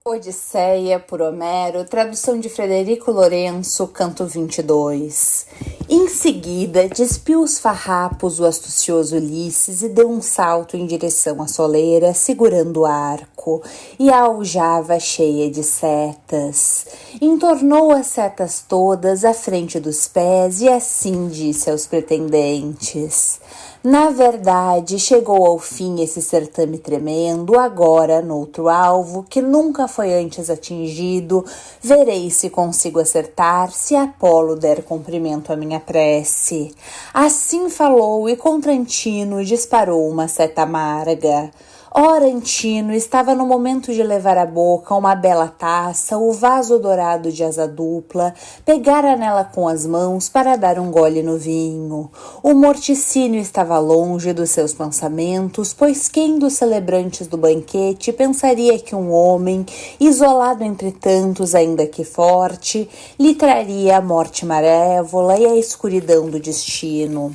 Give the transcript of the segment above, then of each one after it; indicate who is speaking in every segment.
Speaker 1: Odisseia, por Homero, tradução de Frederico Lourenço, canto 22. Em seguida, despiu os farrapos o astucioso Ulisses e deu um salto em direção à soleira, segurando o arco, e a aljava cheia de setas. Entornou as setas todas à frente dos pés e assim disse aos pretendentes: na verdade, chegou ao fim esse certame tremendo, agora, noutro alvo, que nunca foi antes atingido, verei se consigo acertar, se Apolo der cumprimento à minha prece. Assim falou e contra Antino disparou uma seta amarga. Ora, Antino estava no momento de levar à boca uma bela taça, o vaso dourado de asa dupla, pegara nela com as mãos para dar um gole no vinho. O morticínio estava longe dos seus pensamentos, pois quem dos celebrantes do banquete pensaria que um homem, isolado entre tantos ainda que forte, lhe traria a morte malévola e a escuridão do destino?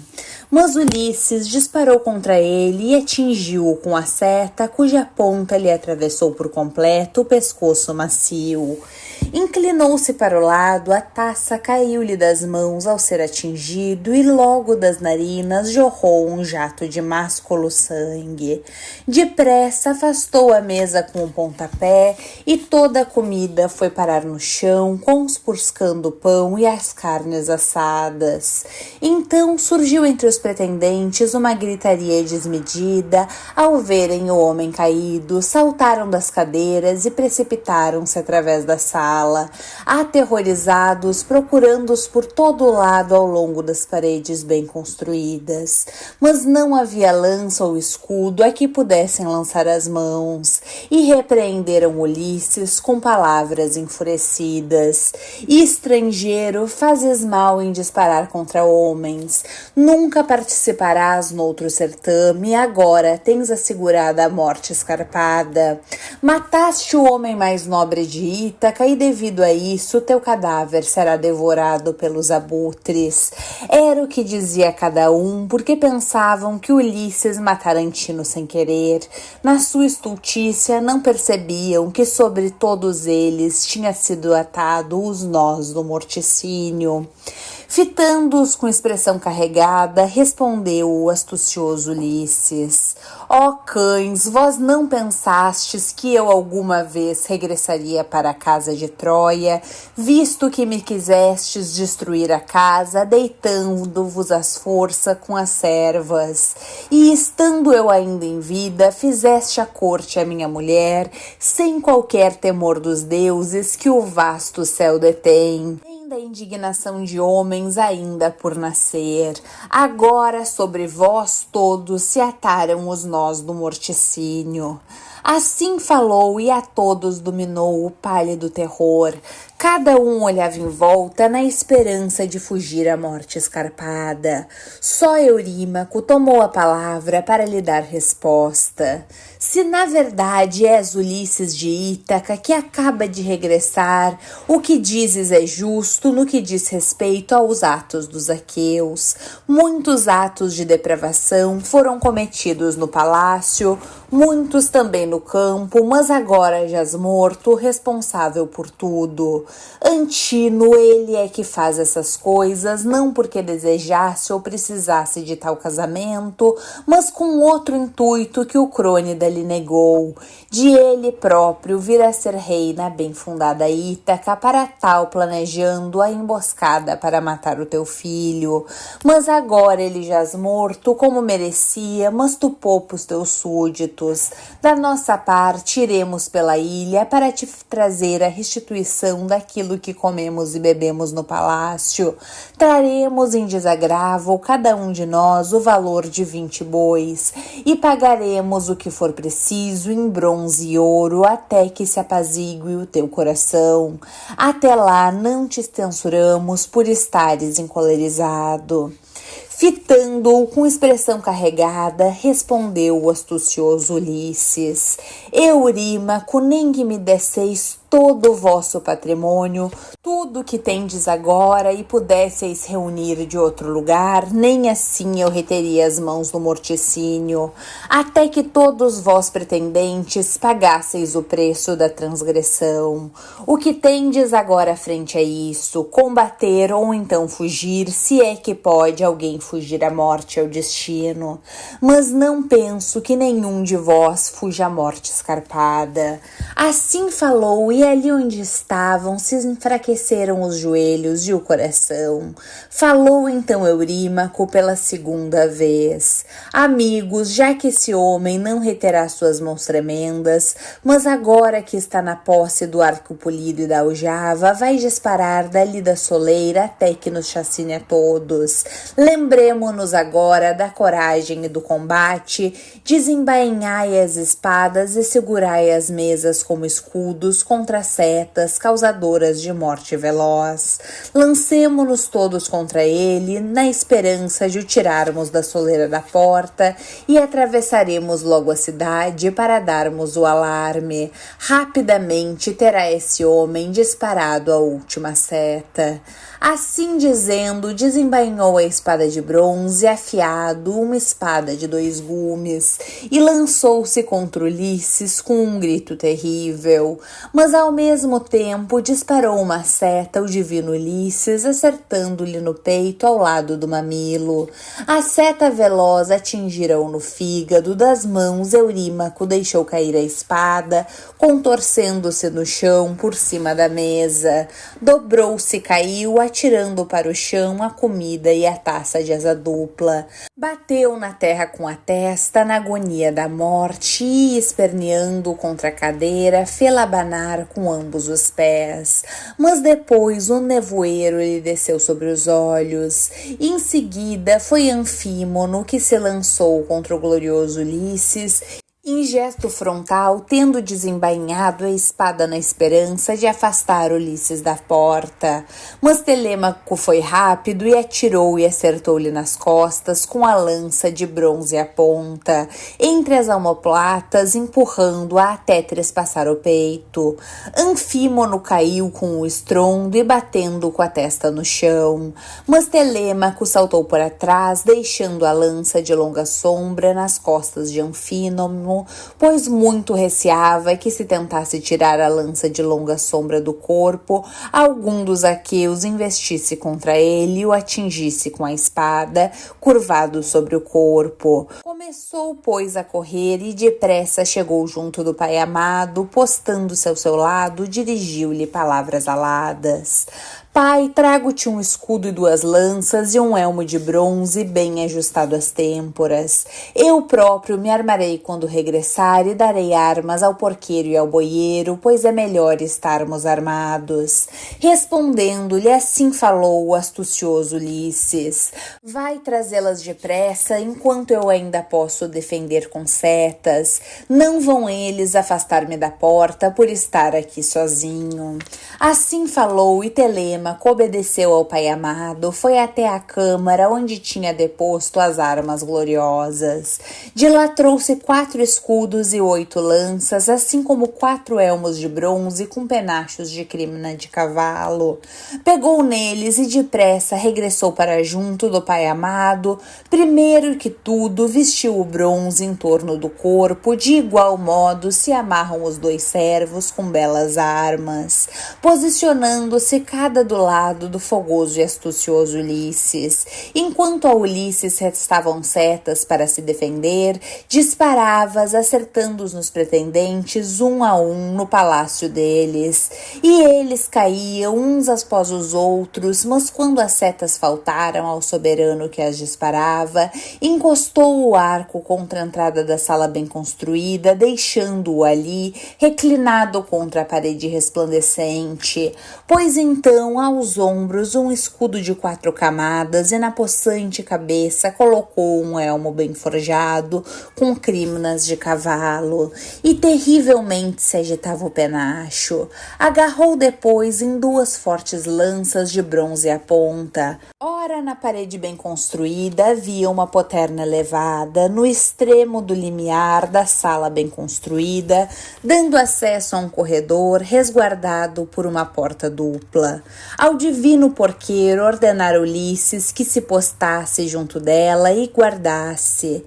Speaker 1: Mas Ulisses disparou contra ele e atingiu-o com a seta, cuja ponta lhe atravessou por completo o pescoço macio. Inclinou-se para o lado, a taça caiu-lhe das mãos ao ser atingido e logo das narinas jorrou um jato de másculo sangue. Depressa afastou a mesa com um pontapé e toda a comida foi parar no chão, conspurcando o pão e as carnes assadas. Então surgiu entre os pretendentes uma gritaria desmedida. Ao verem o homem caído, saltaram das cadeiras e precipitaram-se através da sala, aterrorizados, procurando-os por todo lado ao longo das paredes bem construídas. Mas não havia lança ou escudo a que pudessem lançar as mãos, e repreenderam Ulisses com palavras enfurecidas: estrangeiro, fazes mal em disparar contra homens, nunca participarás noutro certame, agora tens assegurada a morte escarpada. Mataste o homem mais nobre de Ítaca e devido a isso teu cadáver será devorado pelos abutres. Era o que dizia cada um, porque pensavam que Ulisses matara Antino sem querer. Na sua estultícia não percebiam que sobre todos eles tinha sido atado os nós do morticínio. Fitando-os com expressão carregada, respondeu o astucioso Ulisses: ó cães, vós não pensastes que eu alguma vez regressaria para a casa de Troia, visto que me quisestes destruir a casa, deitando-vos às forças com as servas. E estando eu ainda em vida, fizeste a corte à minha mulher, sem qualquer temor dos deuses que o vasto céu detém. Da indignação de homens ainda por nascer. Agora sobre vós todos se ataram os nós do morticínio. Assim falou e a todos dominou o pálido terror. Cada um olhava em volta na esperança de fugir à morte escarpada. Só Eurímaco tomou a palavra para lhe dar resposta. Se na verdade és Ulisses de Ítaca, que acaba de regressar, o que dizes é justo no que diz respeito aos atos dos aqueus. Muitos atos de depravação foram cometidos no palácio, muitos também no campo, mas agora jaz morto, responsável por tudo. Antino, ele é que faz essas coisas, não porque desejasse ou precisasse de tal casamento, mas com outro intuito que o Crônida lhe negou, de ele próprio vir a ser rei na bem fundada Ítaca, para tal planejando a emboscada para matar o teu filho. Mas agora ele jaz morto, como merecia, mas tu poupa os teus súditos. Da nossa parte, iremos pela ilha para te trazer a restituição daquilo que comemos e bebemos no palácio. Traremos em desagravo cada um de nós o valor de 20 bois e pagaremos o que for preciso em bronze e ouro até que se apazigue o teu coração. Até lá não te censuramos por estares encolerizado. Fitando-o com expressão carregada, respondeu o astucioso Ulisses: Eurímaco, nem que me desseis todo o vosso patrimônio, tudo que tendes agora, e pudesseis reunir de outro lugar, nem assim eu reteria as mãos no morticínio, até que todos vós pretendentes pagasseis o preço da transgressão. O que tendes agora frente a isso, combater ou então fugir, se é que pode alguém fugir à morte e ao destino. Mas não penso que nenhum de vós fuja à morte escarpada. Assim falou, e ali onde estavam se enfraqueceram os joelhos e o coração. Falou então Eurímaco pela segunda vez: amigos, já que esse homem não reterá suas mãos tremendas, mas agora que está na posse do arco polido e da aljava, vai disparar dali da soleira até que nos chacine a todos. Lembremo-nos agora da coragem e do combate, desembainhai as espadas e segurai as mesas como escudos contra setas causadoras de morte veloz. Lancemo-nos todos contra ele, na esperança de o tirarmos da soleira da porta, e atravessaremos logo a cidade para darmos o alarme. Rapidamente terá esse homem disparado a última seta. Assim dizendo, desembainhou a espada de bronze, afiado, uma espada de 2 gumes, e lançou-se contra Ulisses com um grito terrível. Mas ao mesmo tempo disparou uma seta ao divino Ulisses, acertando-lhe no peito ao lado do mamilo. A seta veloz atingira-o no fígado, das mãos Eurímaco deixou cair a espada, contorcendo-se no chão por cima da mesa. Dobrou-se e caiu, atirando para o chão a comida e a taça de asa dupla. Bateu na terra com a testa, na agonia da morte, e, esperneando contra a cadeira, fê-la abanar com ambos os pés. Mas depois um nevoeiro lhe desceu sobre os olhos. Em seguida foi Anfímono que se lançou contra o glorioso Ulisses, em gesto frontal, tendo desembainhado a espada na esperança de afastar Ulisses da porta. Mas Telêmaco foi rápido e atirou e acertou-lhe nas costas com a lança de bronze à ponta, entre as omoplatas, empurrando-a até trespassar o peito. Anfímono caiu com o estrondo e batendo com a testa no chão. Mas Telêmaco saltou por trás, deixando a lança de longa sombra nas costas de Anfímono, pois muito receava que, se tentasse tirar a lança de longa sombra do corpo, algum dos aqueus investisse contra ele e o atingisse com a espada, curvado sobre o corpo. Começou, pois, a correr e depressa chegou junto do pai amado, postando-se ao seu lado, dirigiu-lhe palavras aladas. Pai, trago-te um escudo e 2 lanças e um elmo de bronze bem ajustado às têmporas. Eu próprio me armarei quando regressar e darei armas ao porqueiro e ao boieiro, pois é melhor estarmos armados. Respondendo-lhe, assim falou o astucioso Ulisses: vai trazê-las depressa, enquanto eu ainda posso defender com setas. Não vão eles afastar-me da porta por estar aqui sozinho. Assim falou, e Telêmaco obedeceu ao pai amado, foi até a câmara onde tinha deposto as armas gloriosas. De lá trouxe 4 escudos e 8 lanças, assim como 4 elmos de bronze com penachos de crina de cavalo. Pegou neles e depressa regressou para junto do pai amado. Primeiro que tudo, vestiu o bronze em torno do corpo, de igual modo se amarram os 2 servos com belas armas, posicionando-se cada do lado do fogoso e astucioso Ulisses. Enquanto a Ulisses restavam setas para se defender, disparava-as, acertando-os nos pretendentes, um a um, no palácio deles. E eles caíam uns após os outros, mas quando as setas faltaram ao soberano que as disparava, encostou o arco contra a entrada da sala bem construída, deixando-o ali, reclinado contra a parede resplandecente. Pois então aos ombros um escudo de 4 camadas e na possante cabeça colocou um elmo bem forjado com crinas de cavalo e terrivelmente se agitava o penacho. Agarrou depois em 2 fortes lanças de bronze à ponta. Ora, na parede bem construída havia uma poterna elevada, no extremo do limiar da sala bem construída, dando acesso a um corredor resguardado por uma porta dupla. Ao divino porqueiro ordenara Ulisses que se postasse junto dela e guardasse,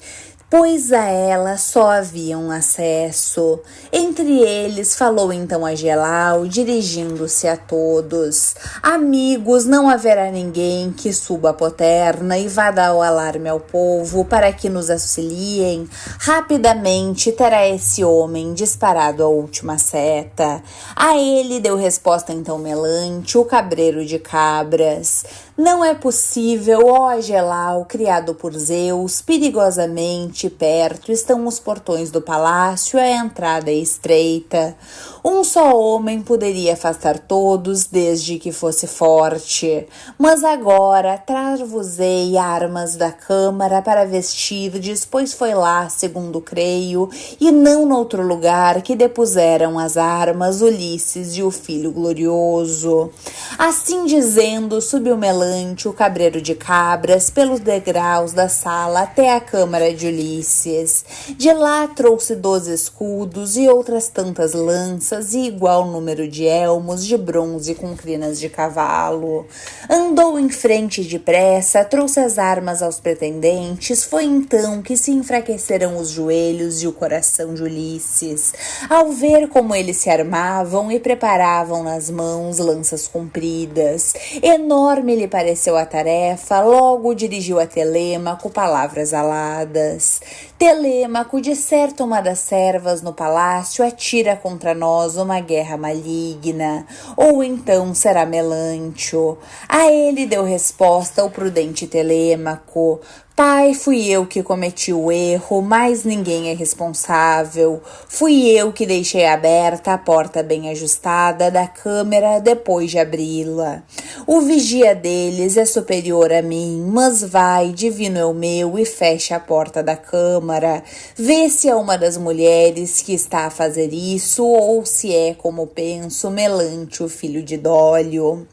Speaker 1: pois a ela só havia um acesso. Entre eles falou então Agelau, dirigindo-se a todos: amigos, não haverá ninguém que suba a poterna e vá dar o alarme ao povo para que nos auxiliem. Rapidamente terá esse homem disparado a última seta. A ele deu resposta então Melante, o cabreiro de cabras: não é possível, ó Agelau, criado por Zeus, perigosamente perto estão os portões do palácio e a entrada é estreita. Um só homem poderia afastar todos desde que fosse forte. Mas agora trar-vos-ei armas da câmara para vestirdes, pois foi lá, segundo creio, e não noutro lugar que depuseram as armas Ulisses e o filho glorioso. Assim dizendo, subiu Melante, o cabreiro de cabras, pelos degraus da sala até a câmara de Ulisses. De lá trouxe 12 escudos e outras tantas lanças e igual número de elmos de bronze com crinas de cavalo. Andou em frente depressa, trouxe as armas aos pretendentes. Foi então que se enfraqueceram os joelhos e o coração de Ulisses, ao ver como eles se armavam e preparavam nas mãos lanças compridas. Enorme lhe pareceu a tarefa, logo dirigiu a Telêmaco palavras aladas: Telêmaco, de certo uma das servas no palácio atira contra nós uma guerra maligna, ou então será Melantio. A ele deu resposta o prudente Telêmaco: pai, fui eu que cometi o erro, mas ninguém é responsável. Fui eu que deixei aberta a porta bem ajustada da câmara depois de abri-la. O vigia deles é superior a mim, mas vai, divino é o meu, e fecha a porta da câmara. Vê se é uma das mulheres que está a fazer isso, ou se é, como penso, Melante, o filho de Dólio.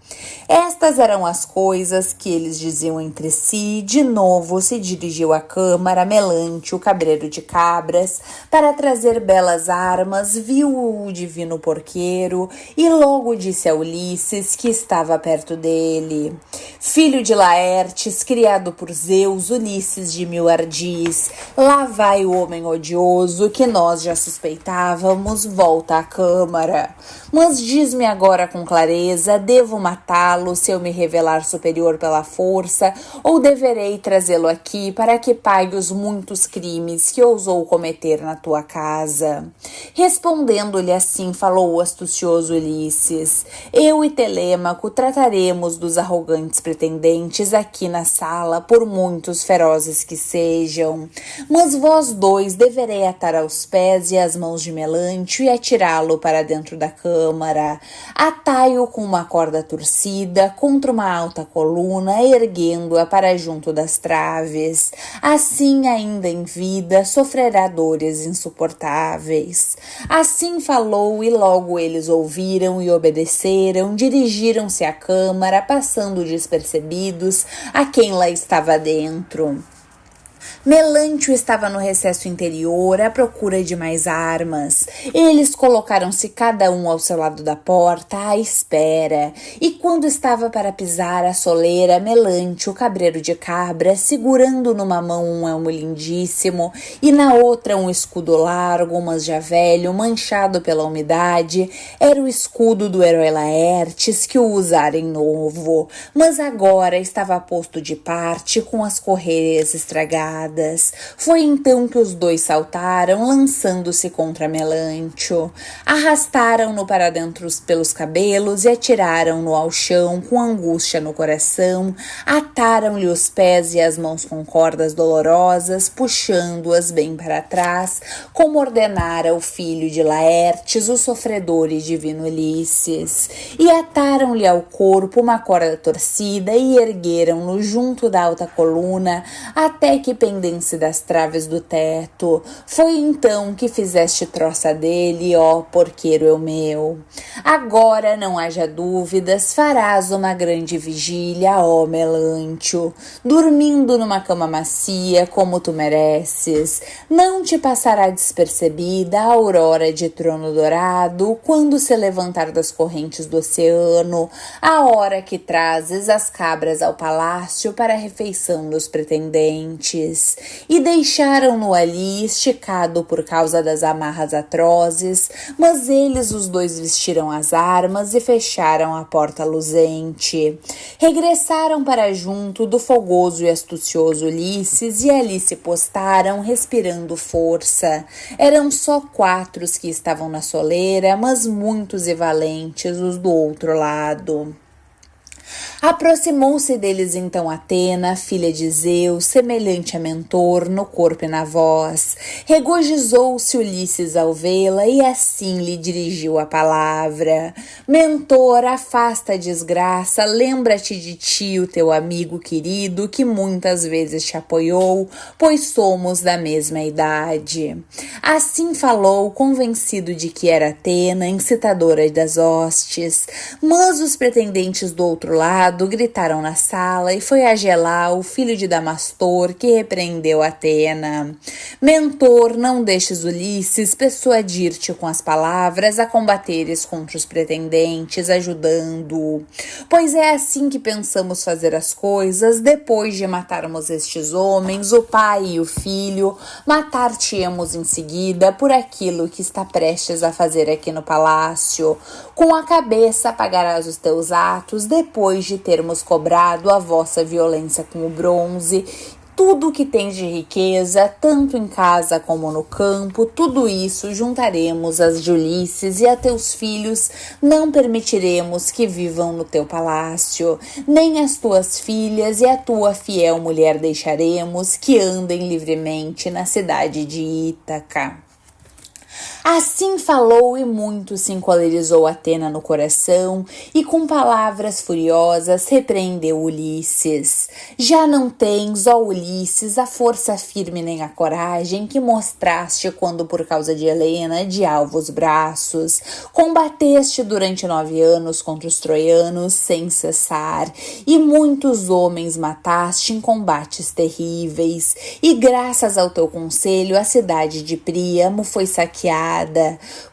Speaker 1: Estas eram as coisas que eles diziam entre si. De novo se dirigiu à câmara Melante, o cabreiro de cabras, para trazer belas armas. Viu o divino porqueiro e logo disse a Ulisses, que estava perto dele: filho de Laertes, criado por Zeus, Ulisses de mil ardis, lá vai o homem odioso que nós já suspeitávamos, volta à câmara. Mas diz-me agora com clareza, devo matá-lo se eu me revelar superior pela força, ou deverei trazê-lo aqui para que pague os muitos crimes que ousou cometer na tua casa? Respondendo-lhe assim, falou o astucioso Ulisses: eu e Telêmaco trataremos dos arrogantes pretendentes aqui na sala, por muitos ferozes que sejam. Mas vós dois deverei atar aos pés e às mãos de Melante e atirá-lo para dentro da câmara. Atai-o com uma corda torcida contra uma alta coluna, erguendo-a para junto das traves. Assim, ainda em vida, sofrerá dores insuportáveis. Assim falou, e logo eles ouviram e obedeceram, dirigiram-se à câmara, passando despercebidos a quem lá estava dentro. Melantio estava no recesso interior à procura de mais armas. Eles colocaram-se cada um ao seu lado da porta à espera, e quando estava para pisar a soleira, Melantio, o cabreiro de cabra, segurando numa mão um elmo lindíssimo e na outra um escudo largo, mas já velho, manchado pela umidade, era o escudo do herói Laertes, que o usara em novo, mas agora estava posto de parte com as correias estragadas. espadas. Foi então que os dois saltaram, lançando-se contra Melantio. Arrastaram-no para dentro pelos cabelos e atiraram-no ao chão com angústia no coração. Ataram-lhe os pés e as mãos com cordas dolorosas, puxando-as bem para trás, como ordenara o filho de Laertes, o sofredor e divino Ulisses. E ataram-lhe ao corpo uma corda torcida e ergueram-no junto da alta coluna, até que pendesse das traves do teto. Foi então que fizeste troça dele, ó porqueiro Eumeu. Agora não haja dúvidas, farás uma grande vigília, ó Melantio, dormindo numa cama macia, como tu mereces. Não te passará despercebida a aurora de trono dourado, quando se levantar das correntes do oceano, a hora que trazes as cabras ao palácio para a refeição dos pretendentes. E deixaram-no ali, esticado por causa das amarras atrozes, mas eles os dois vestiram as armas e fecharam a porta luzente. Regressaram para junto do fogoso e astucioso Ulisses e ali se postaram, respirando força. Eram só 4 os que estavam na soleira, mas muitos e valentes os do outro lado. Aproximou-se deles então Atena, filha de Zeus, semelhante a Mentor no corpo e na voz. Regozijou-se Ulisses ao vê-la e assim lhe dirigiu a palavra. Mentor, afasta a desgraça, lembra-te de ti, o teu amigo querido, que muitas vezes te apoiou, pois somos da mesma idade. Assim falou, convencido de que era Atena, incitadora das hostes. Mas os pretendentes do outro lado gritaram na sala e foi Agelau, filho de Damastor, que repreendeu Atena. Mentor, não deixes Ulisses persuadir-te com as palavras a combateres contra os pretendentes, ajudando-o. Pois é assim que pensamos fazer as coisas, depois de matarmos estes homens, o pai e o filho, matar-te-emos em seguida por aquilo que está prestes a fazer aqui no palácio. Com a cabeça pagarás os teus atos, depois de termos cobrado a vossa violência com o bronze. Tudo o que tens de riqueza, tanto em casa como no campo, tudo isso juntaremos às de Ulisses e a teus filhos não permitiremos que vivam no teu palácio, nem as tuas filhas e a tua fiel mulher deixaremos que andem livremente na cidade de Ítaca. Assim falou e muito se encolerizou Atena no coração e com palavras furiosas repreendeu Ulisses. Já não tens, ó Ulisses, a força firme nem a coragem que mostraste quando por causa de Helena de alvos braços combateste durante 9 anos contra os troianos sem cessar e muitos homens mataste em combates terríveis e graças ao teu conselho a cidade de Príamo foi saqueada.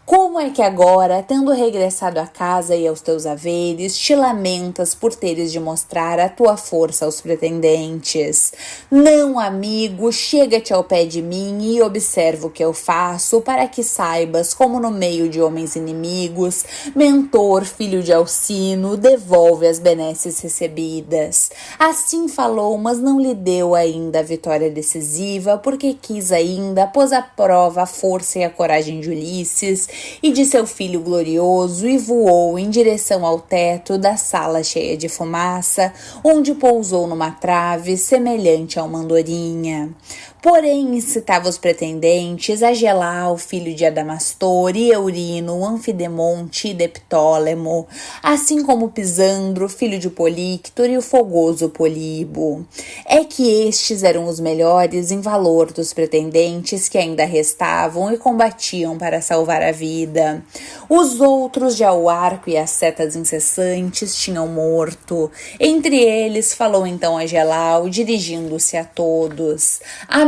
Speaker 1: Como é que agora, tendo regressado a casa e aos teus haveres, te lamentas por teres de mostrar a tua força aos pretendentes? Não, amigo, chega-te ao pé de mim e observa o que eu faço, para que saibas como no meio de homens inimigos, Mentor, filho de Alcino, devolve as benesses recebidas. Assim falou, mas não lhe deu ainda a vitória decisiva, porque quis ainda pôs à prova a força e a coragem de Ulisses e de seu filho glorioso e voou em direção ao teto da sala cheia de fumaça, onde pousou numa trave semelhante a uma andorinha. Porém, incitava os pretendentes Agelau, filho de Adamastor, e Eurino, Anfidemonte e Deptólemo, assim como Pisandro, filho de Políctor, e o fogoso Políbo. É que estes eram os melhores em valor dos pretendentes que ainda restavam e combatiam para salvar a vida. Os outros, já o arco e as setas incessantes, tinham morto. Entre eles falou então Agelau, dirigindo-se a todos.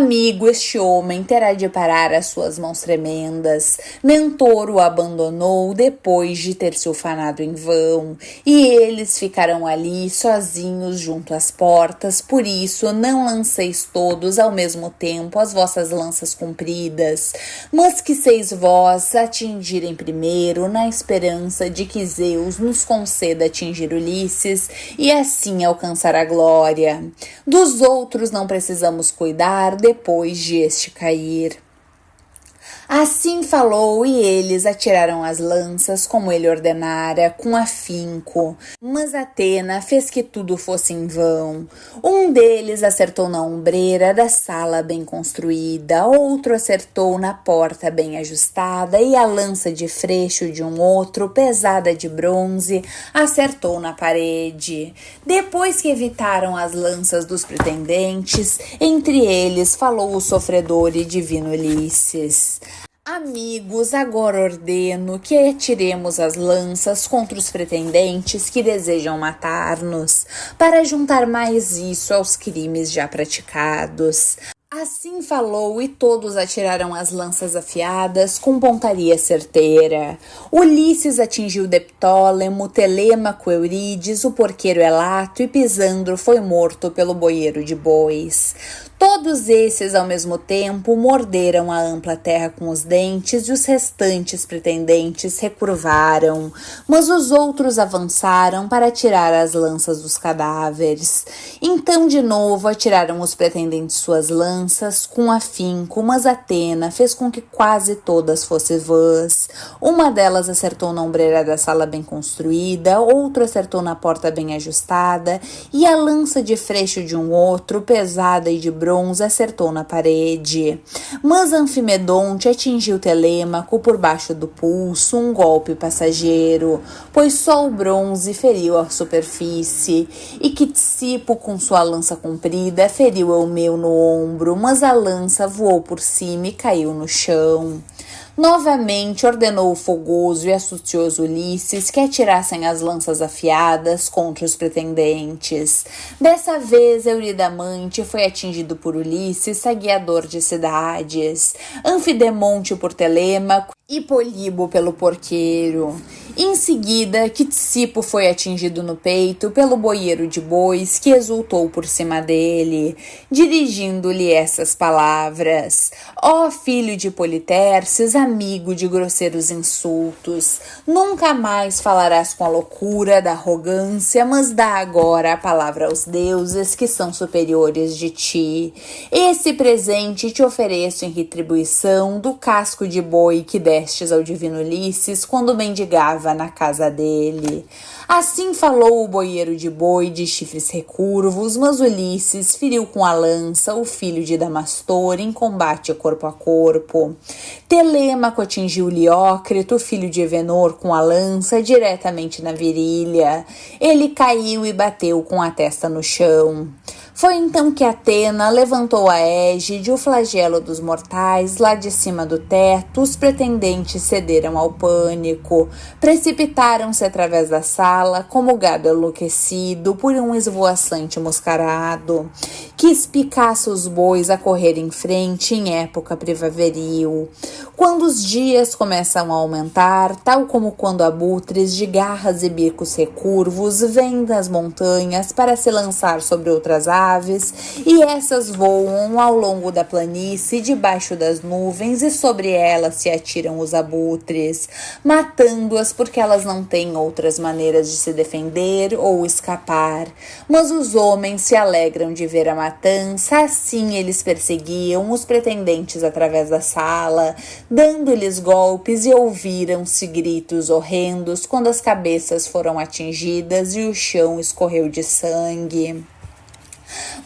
Speaker 1: Amigo, este homem terá de parar as suas mãos tremendas. Mentor o abandonou depois de ter se ufanado em vão, e eles ficarão ali sozinhos junto às portas, por isso não lanceis todos ao mesmo tempo as vossas lanças compridas, mas que seis vós atingirem primeiro, na esperança de que Zeus nos conceda atingir Ulisses e assim alcançar a glória. Dos outros não precisamos cuidar, depois de este cair. Assim falou, e eles atiraram as lanças, como ele ordenara, com afinco. Mas Atena fez que tudo fosse em vão. Um deles acertou na ombreira da sala bem construída, outro acertou na porta bem ajustada, e a lança de freixo de um outro, pesada de bronze, acertou na parede. Depois que evitaram as lanças dos pretendentes, entre eles falou o sofredor e divino Ulisses. Amigos, agora ordeno que atiremos as lanças contra os pretendentes que desejam matar-nos, para juntar mais isso aos crimes já praticados. Assim falou, e todos atiraram as lanças afiadas com pontaria certeira. Ulisses atingiu Deptólemo, Telêmaco, Eurídes, o porqueiro Elato, e Pisandro foi morto pelo boieiro de bois. Todos esses, ao mesmo tempo, morderam a ampla terra com os dentes, e os restantes pretendentes recurvaram, mas os outros avançaram para tirar as lanças dos cadáveres. Então, de novo, atiraram os pretendentes suas lanças com afinco, mas Atena fez com que quase todas fossem vãs. Uma delas acertou na ombreira da sala bem construída, outro acertou na porta bem ajustada, e a lança de freixo de um outro, pesada e de bronze, acertou na parede. Mas Anfimedonte atingiu Telêmaco por baixo do pulso, um golpe passageiro, pois só o bronze feriu a superfície, e Quitsipo, com sua lança comprida, feriu Eumeu no ombro, mas a lança voou por cima e caiu no chão. Novamente ordenou o fogoso e astucioso Ulisses que atirassem as lanças afiadas contra os pretendentes. Dessa vez, Euridamante foi atingido por Ulisses, saqueador de cidades, Anfidemonte por Telêmaco e Políbo pelo porqueiro. Em seguida, Quitsipo foi atingido no peito pelo boieiro de bois, que exultou por cima dele, dirigindo-lhe essas palavras: ó filho de Politerces, amigo de grosseiros insultos, nunca mais falarás com a loucura da arrogância, mas dá agora a palavra aos deuses que são superiores de ti. Esse presente te ofereço em retribuição do casco de boi que destes ao divino Ulisses quando mendigava na casa dele. Assim falou o boieiro de boi de chifres recurvos, mas Ulisses feriu com a lança o filho de Damastor em combate corpo a corpo. Telêmaco atingiu Leócrito, filho de Evenor, com a lança diretamente na virilha. Ele caiu e bateu com a testa no chão. Foi então que Atena levantou a égide, o flagelo dos mortais, lá de cima do teto. Os pretendentes cederam ao pânico, precipitaram-se através da sala, como gado enlouquecido por um esvoaçante moscarado, que espicaça os bois a correr em frente em época primaveril. Quando os dias começam a aumentar, tal como quando abutres de garras e bicos recurvos vêm das montanhas para se lançar sobre outras aves, e essas voam ao longo da planície, debaixo das nuvens, e sobre elas se atiram os abutres, matando-as porque elas não têm outras maneiras de se defender ou escapar. Mas os homens se alegram de ver a matança, assim eles perseguiam os pretendentes através da sala, dando-lhes golpes, e ouviram-se gritos horrendos quando as cabeças foram atingidas e o chão escorreu de sangue.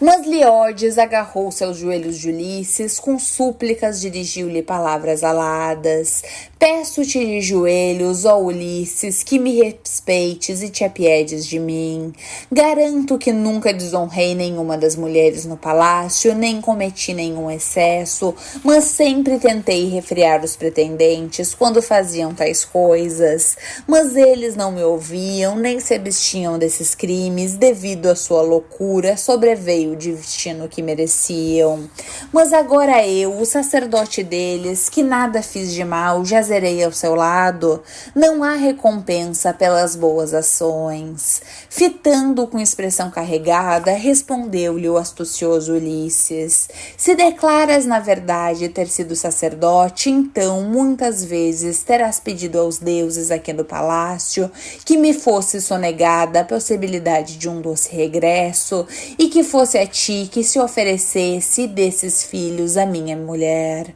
Speaker 1: Mas Leódes agarrou-se aos joelhos de Ulisses, com súplicas dirigiu-lhe palavras aladas: peço-te de joelhos, ó Ulisses, que me respeites e te apiedes de mim. Garanto que nunca desonrei nenhuma das mulheres no palácio, nem cometi nenhum excesso, mas sempre tentei refrear os pretendentes quando faziam tais coisas. Mas eles não me ouviam, nem se abstinham desses crimes, devido à sua loucura, sobreveio de destino que mereciam. Mas agora eu, o sacerdote deles, que nada fiz de mal, jaz fazerei ao seu lado? Não há recompensa pelas boas ações. Fitando com expressão carregada, respondeu-lhe o astucioso Ulisses: se declaras na verdade ter sido sacerdote, então muitas vezes terás pedido aos deuses aqui no palácio que me fosse sonegada a possibilidade de um doce regresso e que fosse a ti que se oferecesse desses filhos a minha mulher.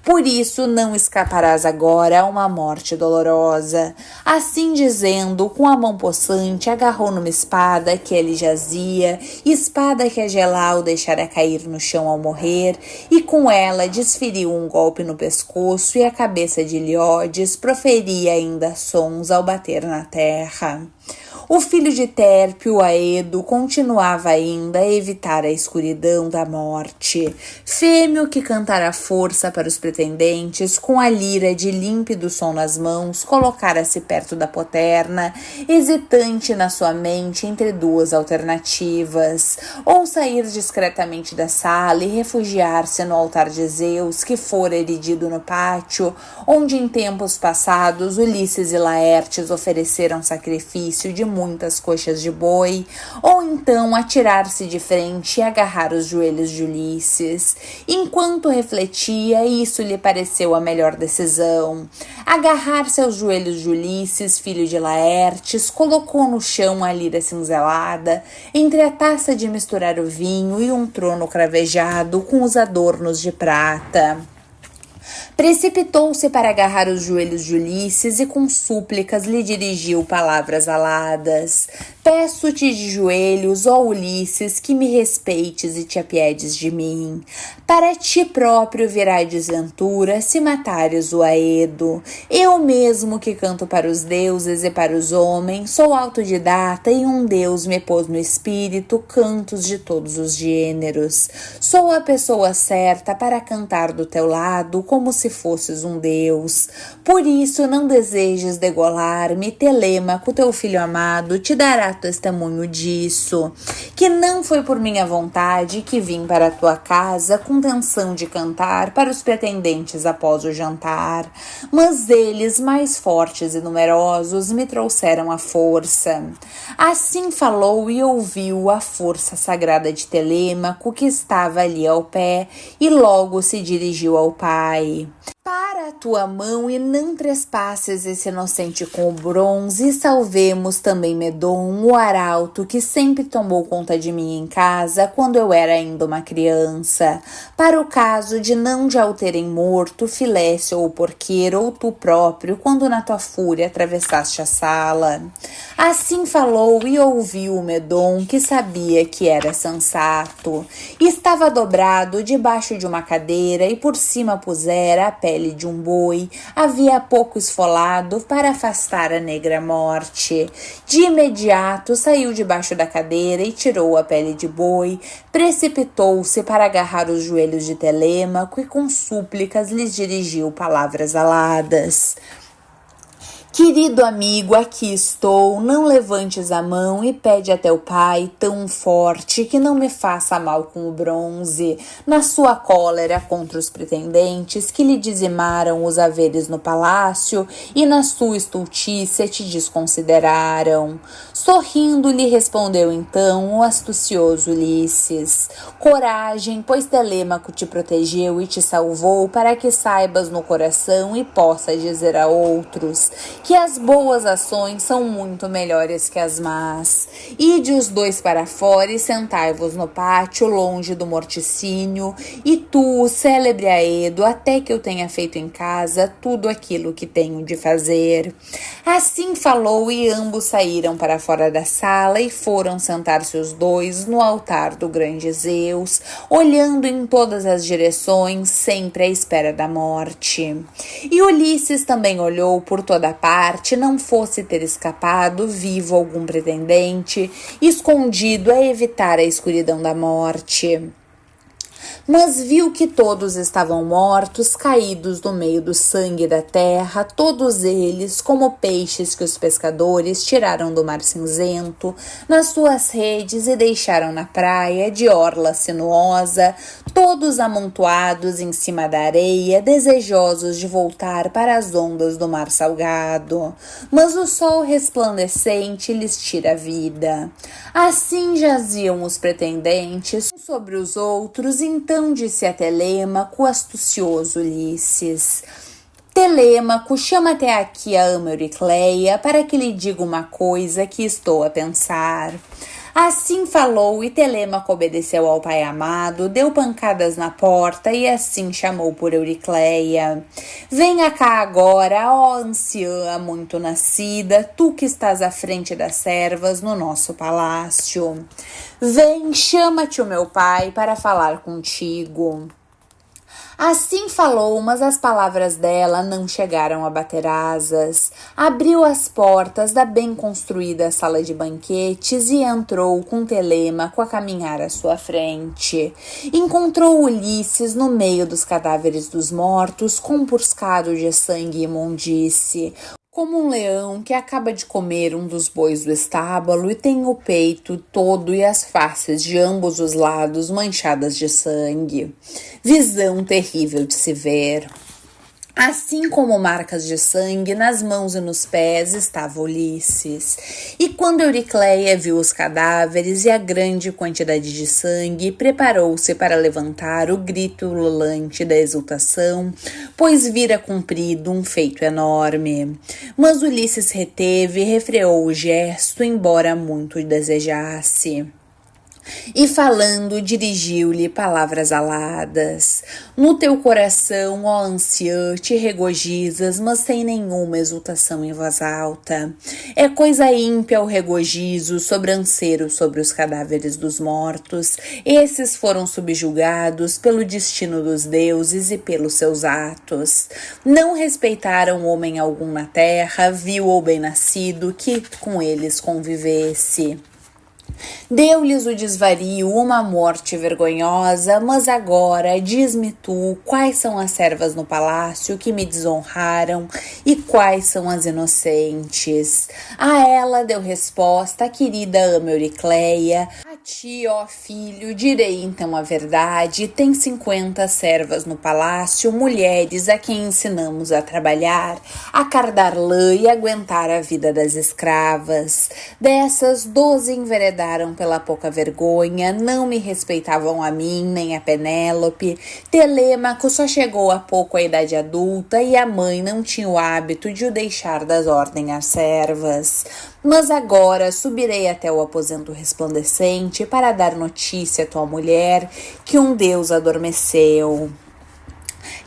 Speaker 1: Por isso não escaparás agora a uma morte dolorosa. Assim dizendo, com a mão possante, agarrou numa espada que ele jazia, espada que Agelau deixara cair no chão ao morrer, e com ela desferiu um golpe no pescoço, e a cabeça de Iliodes proferia ainda sons ao bater na terra. O filho de Térpio, Aedo, continuava ainda a evitar a escuridão da morte. Fêmeo que cantara força para os pretendentes, com a lira de límpido som nas mãos, colocara-se perto da poterna, hesitante na sua mente entre duas alternativas: ou sair discretamente da sala e refugiar-se no altar de Zeus, que fora erigido no pátio, onde em tempos passados Ulisses e Laertes ofereceram sacrifício de muitas coxas de boi, ou então atirar-se de frente e agarrar os joelhos de Ulisses. Enquanto refletia, isso lhe pareceu a melhor decisão. Agarrar-se aos joelhos de Ulisses, filho de Laertes, colocou no chão a lira cinzelada, entre a taça de misturar o vinho e um trono cravejado com os adornos de prata. Precipitou-se para agarrar os joelhos de Ulisses e com súplicas lhe dirigiu palavras aladas: peço-te de joelhos, ó Ulisses, que me respeites e te apiedes de mim. Para ti próprio virá a desventura se matares o Aedo. Eu mesmo que canto para os deuses e para os homens, sou autodidata e um deus me pôs no espírito cantos de todos os gêneros. Sou a pessoa certa para cantar do teu lado como se fosses um deus. Por isso não desejes degolar-me, Telêmaco, teu filho amado, te dará testemunho disso, que não foi por minha vontade que vim para a tua casa com intenção de cantar para os pretendentes após o jantar, mas eles, mais fortes e numerosos, me trouxeram a força. Assim falou e ouviu a força sagrada de Telêmaco, que estava ali ao pé, e logo se dirigiu ao pai. Para a tua mão e não trespasses esse inocente com o bronze, e salvemos também Medon, o arauto que sempre tomou conta de mim em casa quando eu era ainda uma criança, para o caso de não já o terem morto Filécio ou Porqueiro ou tu próprio quando na tua fúria atravessaste a sala. Assim falou e ouviu o Medon, que sabia que era sensato. Estava dobrado debaixo de uma cadeira e por cima pusera a pele de um boi, havia pouco esfolado para afastar a negra morte. De imediato saiu debaixo da cadeira e tirou a pele de boi, precipitou-se para agarrar os joelhos de Telêmaco e com súplicas lhes dirigiu palavras aladas: querido amigo, aqui estou, não levantes a mão e pede a teu pai tão forte que não me faça mal com o bronze, na sua cólera contra os pretendentes que lhe dizimaram os haveres no palácio e na sua estultícia te desconsideraram. Sorrindo lhe respondeu então o astucioso Ulisses: coragem, pois Telêmaco te protegeu e te salvou para que saibas no coração e possa dizer a outros que as boas ações são muito melhores que as más. Ide os dois para fora e sentai-vos no pátio, longe do morticínio, e tu, célebre Aedo, até que eu tenha feito em casa tudo aquilo que tenho de fazer. Assim falou e ambos saíram para fora da sala e foram sentar-se os dois no altar do grande Zeus, olhando em todas as direções, sempre à espera da morte. E Ulisses também olhou por toda parte, não fosse ter escapado vivo algum pretendente, escondido a evitar a escuridão da morte. Mas viu que todos estavam mortos, caídos no meio do sangue da terra, todos eles como peixes que os pescadores tiraram do mar cinzento, nas suas redes e deixaram na praia de orla sinuosa, todos amontoados em cima da areia, desejosos de voltar para as ondas do mar salgado. Mas o sol resplandecente lhes tira a vida. Assim jaziam os pretendentes uns sobre os outros, então disse a Telêmaco, astucioso Ulisses: Telêmaco, chama até aqui a ama Euricleia para que lhe diga uma coisa que estou a pensar. Assim falou, e Telêmaco obedeceu ao pai amado, deu pancadas na porta e assim chamou por Euricleia. Venha cá agora, ó anciã muito nascida, tu que estás à frente das servas no nosso palácio. Vem, chama-te o meu pai para falar contigo. Assim falou, mas as palavras dela não chegaram a bater asas. Abriu as portas da bem construída sala de banquetes e entrou com Telêmaco a caminhar à sua frente. Encontrou Ulisses no meio dos cadáveres dos mortos, compurcado de sangue e imundície, como um leão que acaba de comer um dos bois do estábulo e tem o peito todo e as faces de ambos os lados manchadas de sangue. Visão terrível de se ver. Assim como marcas de sangue, nas mãos e nos pés estava Ulisses. E quando Euricleia viu os cadáveres e a grande quantidade de sangue, preparou-se para levantar o grito ululante da exultação, pois vira cumprido um feito enorme. Mas Ulisses reteve e refreou o gesto, embora muito desejasse. E falando, dirigiu-lhe palavras aladas. No teu coração, ó anciã, te regozijas, mas sem nenhuma exultação em voz alta. É coisa ímpia o regozijo sobranceiro sobre os cadáveres dos mortos. Esses foram subjugados pelo destino dos deuses e pelos seus atos. Não respeitaram homem algum na terra, vil ou bem-nascido, que com eles convivesse. Deu-lhes o desvario uma morte vergonhosa, mas agora diz-me tu quais são as servas no palácio que me desonraram e quais são as inocentes. A ela deu resposta a querida ama Euricleia: a ti, ó filho, direi então a verdade, tem 50 servas no palácio, mulheres a quem ensinamos a trabalhar, a cardar lã e aguentar a vida das escravas. Dessas, 12 enveredaram pela pouca vergonha, não me respeitavam a mim, nem a Penélope. Telêmaco só chegou há pouco à idade adulta e a mãe não tinha o hábito de o deixar das ordens às servas. Mas agora subirei até o aposento resplandecente para dar notícia à tua mulher que um deus adormeceu.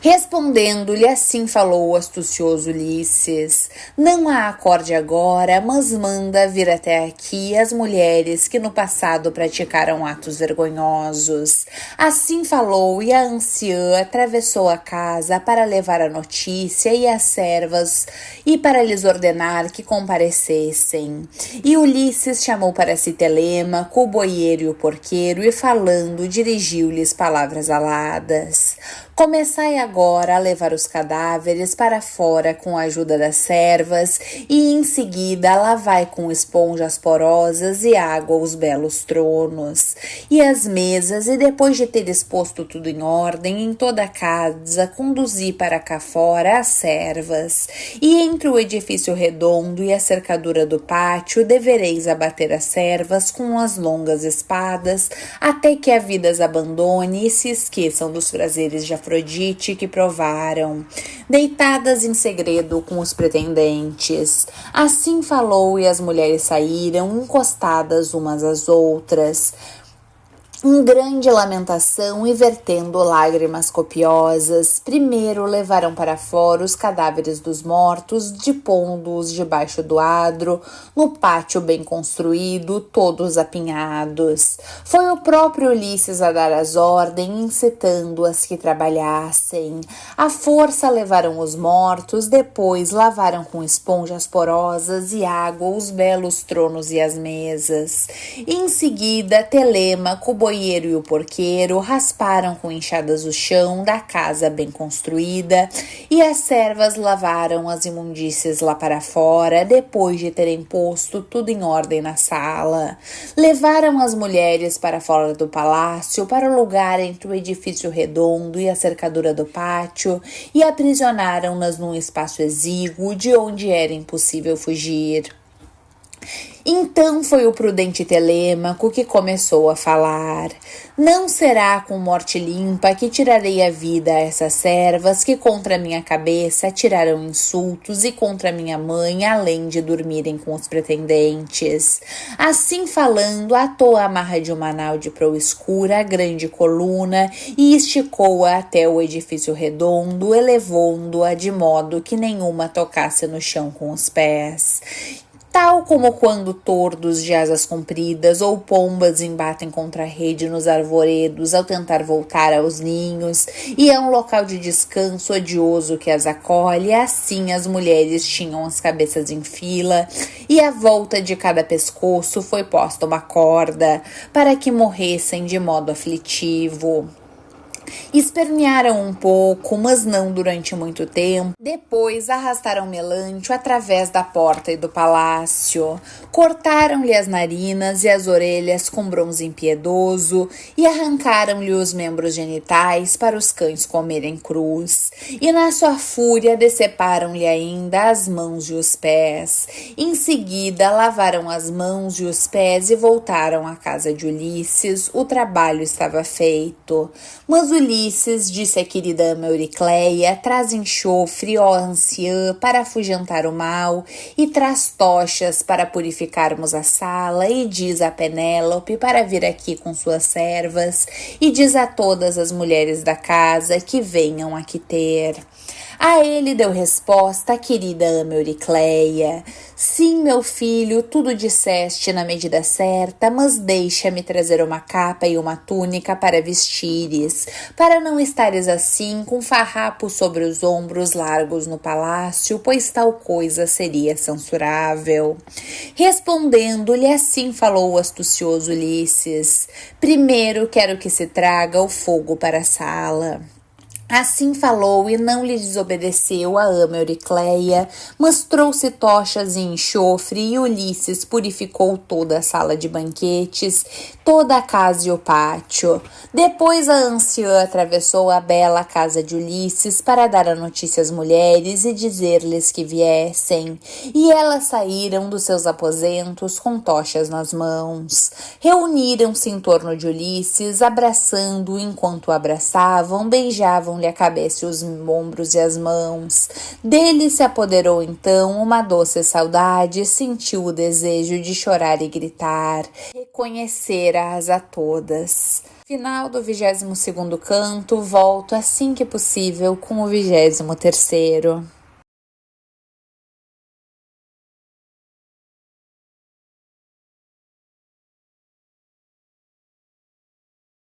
Speaker 1: Respondendo-lhe, assim falou o astucioso Ulisses: não a acorde agora, mas manda vir até aqui as mulheres que no passado praticaram atos vergonhosos. Assim falou, e a anciã atravessou a casa para levar a notícia e as servas, e para lhes ordenar que comparecessem. E Ulisses chamou para si Telêmaco, o boieiro e o porqueiro, e falando, dirigiu-lhes palavras aladas. Começai agora a levar os cadáveres para fora com a ajuda das servas e em seguida lavai com esponjas porosas e água os belos tronos e as mesas, e depois de ter exposto tudo em ordem em toda a casa, conduzi para cá fora as servas, e entre o edifício redondo e a cercadura do pátio devereis abater as servas com as longas espadas até que a vida as abandone e se esqueçam dos prazeres de Afrodite que provaram, deitadas em segredo com os pretendentes. Assim falou, e as mulheres saíram, encostadas umas às outras, em grande lamentação e vertendo lágrimas copiosas. Primeiro levaram para fora os cadáveres dos mortos, depondo-os debaixo do adro, no pátio bem construído, todos apinhados. Foi o próprio Ulisses a dar as ordens, incitando-as que trabalhassem. À força levaram os mortos, depois lavaram com esponjas porosas e água os belos tronos e as mesas. Em seguida, Telêmaco, boieiro e o porqueiro rasparam com enxadas o chão da casa bem construída, e as servas lavaram as imundícias lá para fora, depois de terem posto tudo em ordem na sala. Levaram as mulheres para fora do palácio, para o lugar entre o edifício redondo e a cercadura do pátio, e aprisionaram-nas num espaço exíguo de onde era impossível fugir. Então foi o prudente Telêmaco que começou a falar: não será com morte limpa que tirarei a vida a essas servas que contra minha cabeça tirarão insultos e contra minha mãe, além de dormirem com os pretendentes. Assim falando, atou a amarra de uma nau de proa escura a grande coluna e esticou-a até o edifício redondo, elevando-a de modo que nenhuma tocasse no chão com os pés. Tal como quando tordos de asas compridas ou pombas embatem contra a rede nos arvoredos ao tentar voltar aos ninhos, e é um local de descanso odioso que as acolhe, assim as mulheres tinham as cabeças em fila, e à volta de cada pescoço foi posta uma corda, para que morressem de modo aflitivo. Espernearam um pouco, mas não durante muito tempo. Depois arrastaram Melantio através da porta e do palácio. Cortaram-lhe as narinas e as orelhas com bronze impiedoso e arrancaram-lhe os membros genitais para os cães comerem crus. E na sua fúria deceparam-lhe ainda as mãos e os pés. Em seguida lavaram as mãos e os pés e voltaram à casa de Ulisses. O trabalho estava feito. Mas Ulisses, disse a querida ama Euricleia, traz enxofre, ó anciã, para afugentar o mal, e traz tochas para purificarmos a sala, e diz a Penélope para vir aqui com suas servas, e diz a todas as mulheres da casa que venham aqui ter. A ele deu resposta a querida ama Euricleia: sim, meu filho, tudo disseste na medida certa, mas deixa-me trazer uma capa e uma túnica para vestires, para não estares assim com farrapos sobre os ombros largos no palácio, pois tal coisa seria censurável. Respondendo-lhe, assim falou o astucioso Ulisses: primeiro quero que se traga o fogo para a sala. Assim falou e não lhe desobedeceu a ama Euricleia, mas trouxe tochas e enxofre, e Ulisses purificou toda a sala de banquetes, toda a casa e o pátio. Depois a anciã atravessou a bela casa de Ulisses para dar a notícia às mulheres e dizer-lhes que viessem, e elas saíram dos seus aposentos com tochas nas mãos. Reuniram-se em torno de Ulisses, abraçando-o enquanto o abraçavam, beijavam-lhe a cabeça, os ombros e as mãos. Dele se apoderou então uma doce saudade, sentiu o desejo de chorar e gritar, reconhecer-as a todas. Final do 22º canto, volto assim que possível com o 23º.